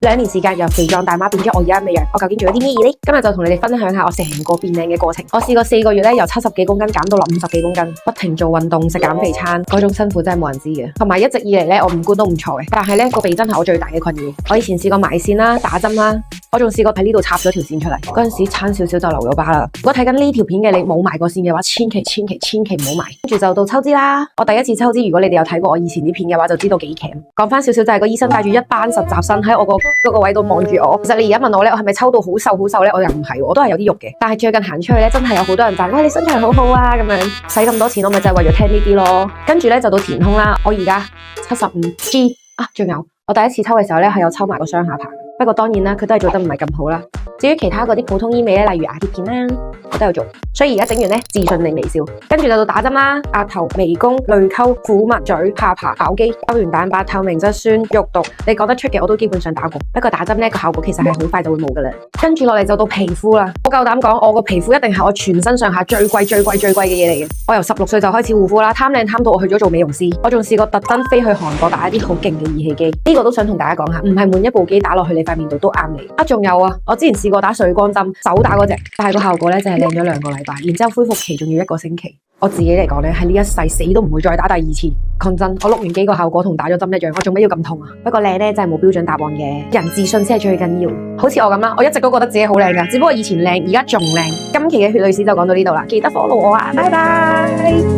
2年時間由肥壯大媽變咗我而家咁嘅樣，我究竟做咗啲咩嘢呢？今日就同你哋分享下我成個變靚嘅過程。我試過4個月咧，由70幾公斤減到落50幾公斤，不停做運動，食減肥餐，嗰種辛苦真係冇人知嘅。同埋一直以嚟咧，我五官都唔錯嘅，但係咧個鼻真係我最大嘅困擾。我以前試過埋線啦、打針啦，我仲試過喺呢度插咗條線出嚟，嗰陣時差少少就留咗疤啦。如果睇緊呢條片嘅你冇埋過線嘅話，千祈唔好埋。跟住就到抽脂啦，我第一次抽脂，如果你哋有睇過我以前啲片嘅話，就知道幾鉗。講翻少少就係個醫生帶住一班實習生喺我嗰個位度望住我。其實你而家問我咧，我係咪抽到好瘦咧？我又唔係，我都係有啲肉嘅。但係最近行出去咧，真係有好多人讚，喂，你身材好好啊咁樣，使咁多錢我咪就係為咗聽呢啲咯。跟住咧就到填胸啦，我而家75G啊，仲有我第一次抽嘅時候咧係有抽埋個雙下巴，不過當然啦，佢都係做得唔係咁好啦。至於其他嗰啲普通醫美咧，例如牙貼片啦，我都有做，所以而家整完咧自信地微笑。跟住就到打針啦，額頭、眉弓、淚溝、虎紋、嘴、下巴、咬肌、膠原蛋白、透明質酸、肉毒，你講得出嘅我都基本上打過。不過打針咧個效果其實係好快就會冇噶啦。跟住落嚟就到皮膚啦，我夠膽講我個皮膚一定係我全身上下最貴嘅嘢嚟嘅。我由16歲就開始護膚啦，貪靚貪到我去咗做美容師。我仲試過特登飛去韓國打一啲好勁嘅儀器機，呢個都想同大家講下，唔係每一部機打落去你塊面度都啱你。仲有啊，我之前試過打水光針，手打嗰隻，但係個效果咧就係靚咗2個禮拜，然之後恢復期仲要1個星期。我自己嚟講咧，喺呢一世死都唔會再打第2次。講真，我碌完機個效果同打咗針一樣，我做咩要咁痛啊？不過靚咧真係冇標準答案嘅，人自信先係最緊要。好似我咁啦，我一直都覺得自己好靚噶，只不過以前靚，而家仲靚。今期嘅血淚史就講到呢度啦，記得 follow 我啊，拜拜。